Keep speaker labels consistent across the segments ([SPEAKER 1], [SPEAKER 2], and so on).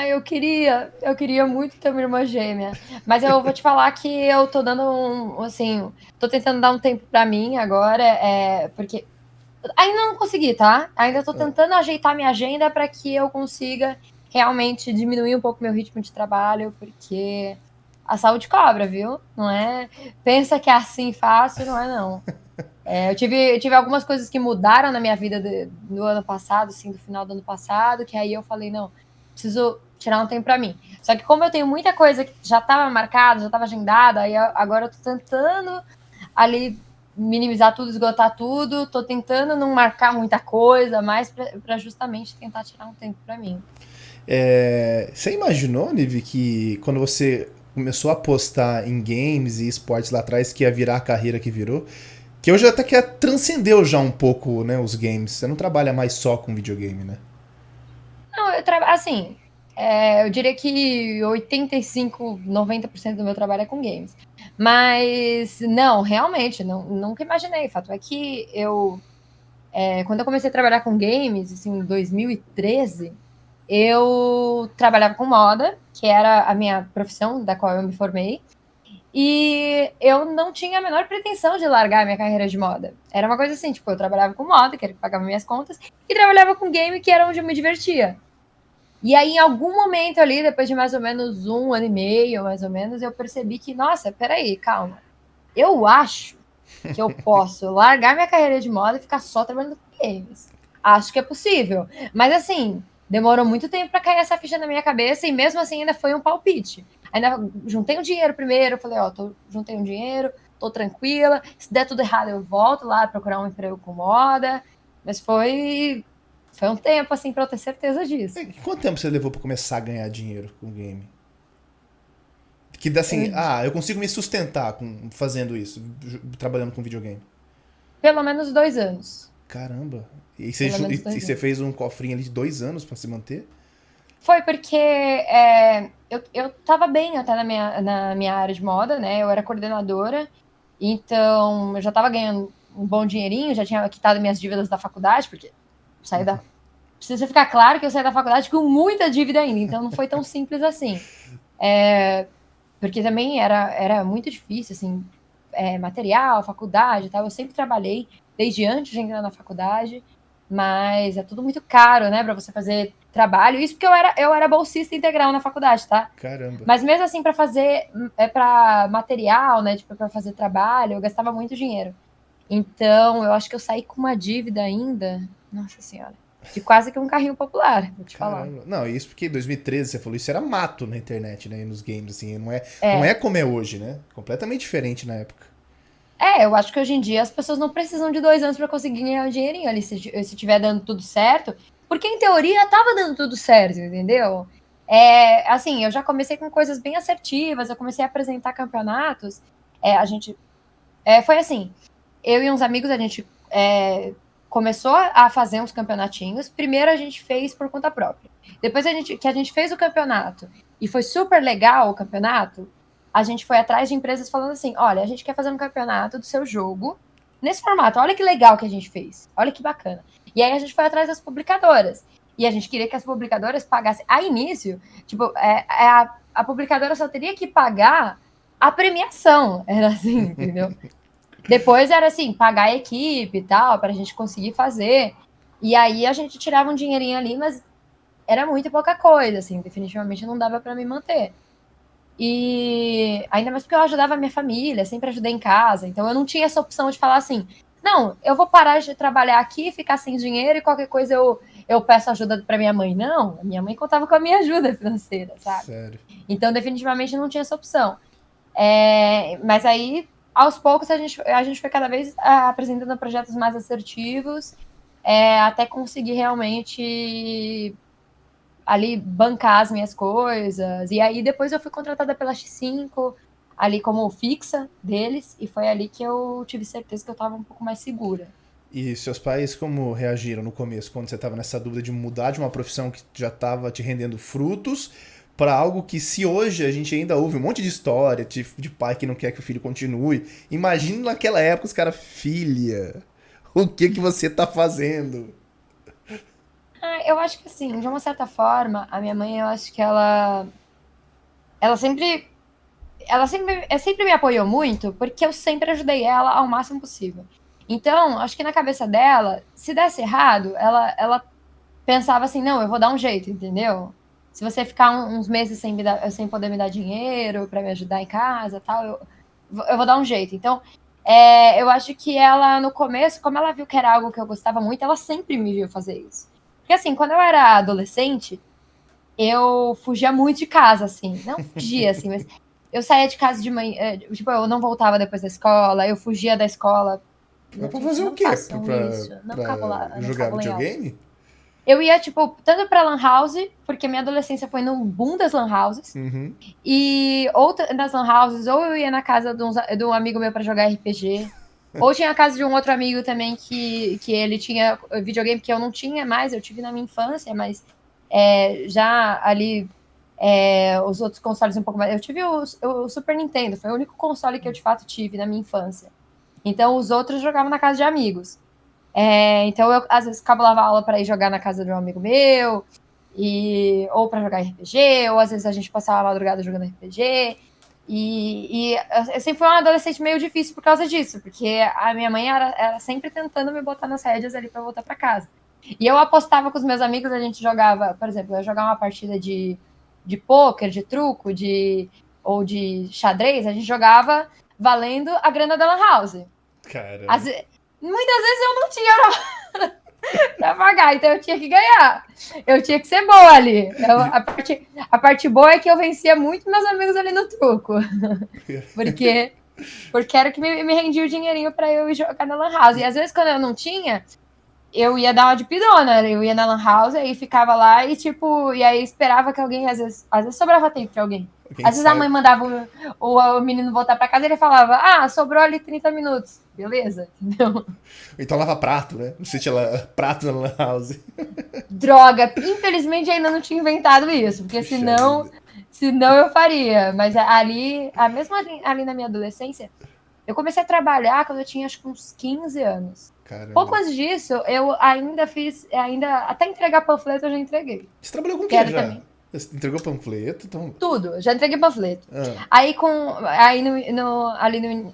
[SPEAKER 1] Eu queria muito ter uma irmã gêmea. Mas eu vou te falar que eu tô dando assim, tô tentando dar um tempo pra mim agora, porque ainda não consegui, tá? Ainda tô
[SPEAKER 2] Ah,
[SPEAKER 1] tentando ajeitar minha agenda para que eu consiga realmente diminuir um pouco meu ritmo de trabalho, porque a saúde cobra, viu? Não é? Pensa que é assim fácil, não é não. Eu tive algumas coisas que mudaram na minha vida do ano passado, assim, do final do ano passado, que aí eu falei, não, preciso tirar um tempo para mim. Só que como eu tenho muita coisa que já estava marcada, já estava agendada, agora eu tô tentando ali minimizar tudo, esgotar tudo, tô tentando não marcar muita coisa, mais para justamente tentar tirar um tempo para mim.
[SPEAKER 2] você imaginou, Nive, que quando você começou a apostar em games e esportes lá atrás, que ia virar a carreira que virou? Que hoje até que transcendeu já um pouco, né, os games. Você não trabalha mais só com videogame, né?
[SPEAKER 1] Não, assim, eu diria que 85, 90% do meu trabalho é com games. Mas não, realmente, não, nunca imaginei. Fato é que quando eu comecei a trabalhar com games, assim, em 2013, eu trabalhava com moda, que era a minha profissão da qual eu me formei. E eu não tinha a menor pretensão de largar a minha carreira de moda. Era uma coisa assim, tipo, eu trabalhava com moda, que era que pagava minhas contas, e trabalhava com game, que era onde eu me divertia. E aí, em algum momento ali, depois de mais ou menos um ano e meio, mais ou menos, eu percebi que, nossa, peraí, calma. Eu acho que eu posso largar minha carreira de moda e ficar só trabalhando com games. Acho que é possível. Mas assim, demorou muito tempo para cair essa ficha na minha cabeça e mesmo assim ainda foi um palpite. Ainda juntei um dinheiro primeiro, falei, ó, juntei um dinheiro, tô tranquila. Se der tudo errado, eu volto lá procurar um emprego com moda. Mas foi um tempo assim para eu ter certeza
[SPEAKER 2] E
[SPEAKER 1] disso.
[SPEAKER 2] quanto tempo você levou pra começar a ganhar dinheiro com game? Que dá assim,
[SPEAKER 1] Eu,
[SPEAKER 2] eu consigo me sustentar fazendo isso, trabalhando com videogame.
[SPEAKER 1] pelo menos 2 anos.
[SPEAKER 2] Caramba.
[SPEAKER 1] Pelo menos
[SPEAKER 2] E
[SPEAKER 1] dois
[SPEAKER 2] você
[SPEAKER 1] anos.
[SPEAKER 2] fez um cofrinho ali de 2 anos pra se manter?
[SPEAKER 1] Foi porque eu tava bem até na minha área de moda, né? Eu era coordenadora, então eu já tava ganhando um bom dinheirinho, já tinha quitado minhas dívidas da faculdade, porque saí da. Precisa ficar claro que eu saí da faculdade com muita dívida ainda, então não foi tão simples assim. Porque também era muito difícil, assim, material, faculdade e tal. Eu sempre trabalhei desde antes de entrar na faculdade, mas é tudo muito caro, né, para você fazer trabalho. Isso porque eu era bolsista integral na faculdade, tá?
[SPEAKER 2] Caramba.
[SPEAKER 1] Mas mesmo assim, para fazer para material, né, tipo, para fazer trabalho, eu gastava muito dinheiro. Então, eu acho que eu saí com uma dívida ainda, nossa senhora, de quase que um carrinho popular, vou te falar.
[SPEAKER 2] Caramba. Não, isso porque em 2013 você falou, isso era mato na internet, né? Nos games, assim. Não é
[SPEAKER 1] É,
[SPEAKER 2] como é hoje, né? Completamente diferente na época.
[SPEAKER 1] eu acho que hoje em dia as pessoas não precisam de 2 anos para conseguir ganhar um dinheirinho ali, se tiver dando tudo certo, porque em teoria estava dando tudo certo, entendeu? Assim, eu já comecei com coisas bem assertivas, eu comecei a apresentar campeonatos, a gente, foi assim, eu e uns amigos, a gente começou a fazer uns campeonatinhos, primeiro a gente fez por conta própria, depois que a gente fez o campeonato, e foi super legal o campeonato, a gente foi atrás de empresas falando assim: olha, a gente quer fazer um campeonato do seu jogo nesse formato. Olha que legal que a gente fez. Olha que bacana. E aí a gente foi atrás das publicadoras. E a gente queria que as publicadoras pagassem. A início, tipo, a publicadora só teria que pagar a premiação. Era assim, entendeu? Depois era assim, pagar a equipe e tal, para a gente conseguir fazer. E aí a gente tirava um dinheirinho ali, mas era muito pouca coisa, assim, definitivamente não dava para me manter. E ainda mais porque eu ajudava a minha família, sempre ajudei em casa. Então eu não tinha essa opção de falar assim: não, eu vou parar de trabalhar aqui, ficar sem dinheiro e qualquer coisa eu peço ajuda para minha mãe. Não, a minha mãe contava com a minha ajuda financeira, sabe?
[SPEAKER 2] Sério.
[SPEAKER 1] Então definitivamente não tinha essa opção. Mas aí, aos poucos, a gente foi cada vez apresentando projetos mais assertivos, até conseguir realmente ali bancar as minhas coisas. E aí depois eu fui contratada pela X5, ali como fixa deles, e foi ali que eu tive certeza que eu estava um pouco mais segura.
[SPEAKER 2] E seus pais como reagiram no começo, quando você estava nessa dúvida de mudar de uma profissão que já estava te rendendo frutos para algo que, se hoje a gente ainda ouve um monte de história de pai que não quer que o filho continue, imagina naquela época os caras, filha, o que você tá fazendo?
[SPEAKER 1] Eu acho que assim, de uma certa forma, a minha mãe, eu acho que ela sempre, sempre me apoiou muito, porque eu sempre ajudei ela ao máximo possível. Então, acho que na cabeça dela, se desse errado, ela pensava assim, não, eu vou dar um jeito, entendeu? Se você ficar uns meses sem poder me dar dinheiro para me ajudar em casa, tal, eu vou dar um jeito. Então, eu acho que ela, no começo, como ela viu que era algo que eu gostava muito, ela sempre me viu fazer isso. Porque assim, quando eu era adolescente, eu fugia muito de casa, assim. Não fugia, assim, mas eu saía de casa de manhã, tipo, eu não voltava depois da escola, eu fugia da escola.
[SPEAKER 2] Mas pra
[SPEAKER 1] Gente,
[SPEAKER 2] fazer o
[SPEAKER 1] não
[SPEAKER 2] quê?
[SPEAKER 1] façam isso. Não
[SPEAKER 2] Pra
[SPEAKER 1] não
[SPEAKER 2] jogar
[SPEAKER 1] cabulem.
[SPEAKER 2] videogame?
[SPEAKER 1] Eu ia, tipo, tanto pra Lan House, porque minha adolescência foi no boom das Lan Houses,
[SPEAKER 2] Uhum.
[SPEAKER 1] e ou das Lan Houses, ou eu ia na casa de um amigo meu pra jogar RPG, ou tinha a casa de um outro amigo também que ele tinha videogame que eu não tinha mais, eu tive na minha infância, mas já ali os outros consoles um pouco mais. Eu tive o Super Nintendo, foi o único console que eu de fato tive na minha infância. Então os outros jogavam na casa de amigos. Então eu às vezes cabulava aula para ir jogar na casa de um amigo meu, ou para jogar RPG, ou às vezes a gente passava a madrugada jogando RPG. E eu sempre fui uma adolescente meio difícil por causa disso, porque a minha mãe era sempre tentando me botar nas rédeas ali para voltar para casa. E eu apostava com os meus amigos, a gente jogava, por exemplo, eu ia jogar uma partida de pôquer, de truco, ou de xadrez, a gente jogava valendo a grana da Lan House.
[SPEAKER 2] Caramba.
[SPEAKER 1] Muitas vezes eu não tinha pra pagar, então eu tinha que ganhar. Eu tinha que ser boa ali. A parte boa é que eu vencia muito meus amigos ali no truco. Porque, porque era o que me rendia o dinheirinho pra eu ir jogar na Lan House. E às vezes, quando eu não tinha, eu ia dar uma de pidona. Eu ia na Lan House e ficava lá e, tipo, e aí esperava que alguém, às vezes sobrava tempo pra alguém.
[SPEAKER 2] Quem
[SPEAKER 1] Às vezes a
[SPEAKER 2] sabe?
[SPEAKER 1] mãe mandava o menino voltar pra casa e ele falava: Ah, sobrou ali 30 minutos. Beleza, entendeu?
[SPEAKER 2] Então lava prato, né? Você tinha prato na Lan House.
[SPEAKER 1] Droga, infelizmente ainda não tinha inventado isso, porque
[SPEAKER 2] Puxa vida.
[SPEAKER 1] senão eu faria. Mas mesmo ali na minha adolescência, eu comecei a trabalhar quando eu tinha acho que uns 15 anos. Pouco
[SPEAKER 2] Caramba.
[SPEAKER 1] antes disso, eu até entregar panfleto eu já entreguei.
[SPEAKER 2] Você trabalhou com o
[SPEAKER 1] Que
[SPEAKER 2] quê
[SPEAKER 1] era
[SPEAKER 2] já?
[SPEAKER 1] também.
[SPEAKER 2] Você entregou panfleto? Então.
[SPEAKER 1] Tudo, já entreguei panfleto.
[SPEAKER 2] Ah,
[SPEAKER 1] Aí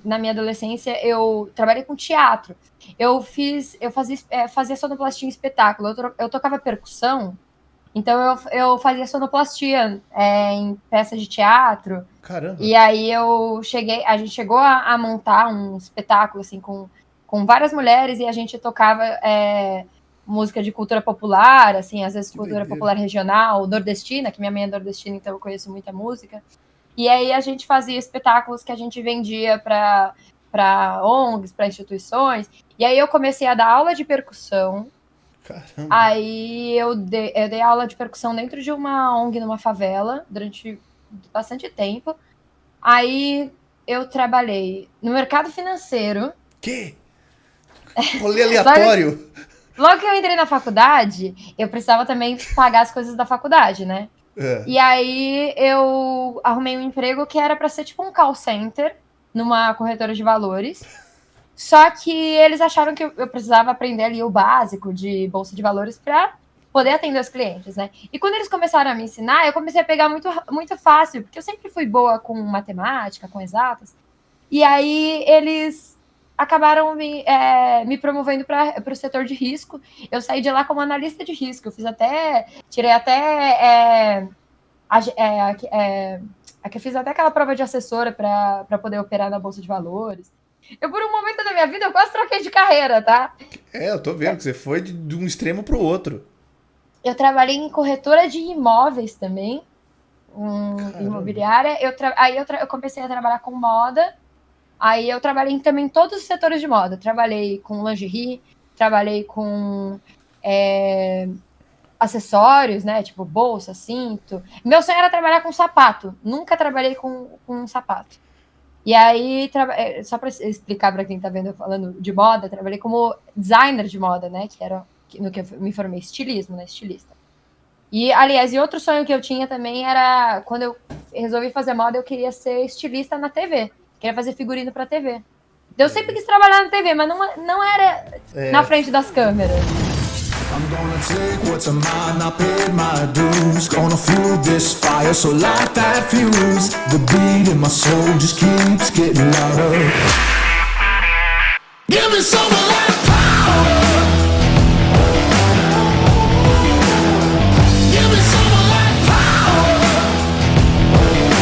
[SPEAKER 1] na minha adolescência eu trabalhei com teatro. Eu fazia sonoplastia em espetáculo. Eu tocava percussão, então eu fazia sonoplastia em peças de teatro.
[SPEAKER 2] caramba.
[SPEAKER 1] E aí a gente chegou a montar um espetáculo assim com várias mulheres e a gente tocava música de cultura popular, assim, às vezes
[SPEAKER 2] Que
[SPEAKER 1] cultura
[SPEAKER 2] doideira.
[SPEAKER 1] popular regional, nordestina, que minha mãe é nordestina, então eu conheço muita música. E aí a gente fazia espetáculos que a gente vendia para ONGs, para instituições. E aí eu comecei a dar aula de percussão.
[SPEAKER 2] Caramba.
[SPEAKER 1] Aí eu dei aula de percussão dentro de uma ONG numa favela durante bastante tempo. Aí eu trabalhei no mercado financeiro.
[SPEAKER 2] Que? Rolê
[SPEAKER 1] Logo,
[SPEAKER 2] aleatório.
[SPEAKER 1] logo que eu entrei na faculdade, eu precisava também pagar as coisas da faculdade, né?
[SPEAKER 2] É.
[SPEAKER 1] E aí eu arrumei um emprego que era para ser tipo um call center numa corretora de valores. Só que eles acharam que eu precisava aprender ali o básico de bolsa de valores para poder atender os clientes, né? E quando eles começaram a me ensinar, eu comecei a pegar muito, muito fácil, porque eu sempre fui boa com matemática, com exatas. E aí eles acabaram me promovendo para o setor de risco. Eu saí de lá como analista de risco. Tirei até eu fiz até aquela prova de assessora para poder operar na bolsa de valores. Eu, por um momento da minha vida, eu quase troquei de carreira, tá?
[SPEAKER 2] É, eu tô vendo que você foi de um extremo pro outro.
[SPEAKER 1] Eu trabalhei em corretora de imóveis também,
[SPEAKER 2] Caramba.
[SPEAKER 1] imobiliária. Eu comecei a trabalhar com moda. Aí eu trabalhei também em todos os setores de moda. Trabalhei com lingerie, trabalhei com acessórios, né? Tipo bolsa, cinto. Meu sonho era trabalhar com sapato. Nunca trabalhei com sapato. E aí, só para explicar para quem está vendo eu falando de moda, trabalhei como designer de moda, né? Que era no que eu me formei, estilismo, né? Estilista. E, aliás, outro sonho que eu tinha também era, quando eu resolvi fazer moda, eu queria ser estilista na TV. Queria fazer figurino para TV. Então, eu sempre quis trabalhar na TV, mas não era na
[SPEAKER 2] É,
[SPEAKER 1] frente das câmeras.
[SPEAKER 3] I'm gonna take what's mine, I paid my dues. Gonna fuel this fire, so light that fuse. The beat in my soul just keeps getting louder. Give me some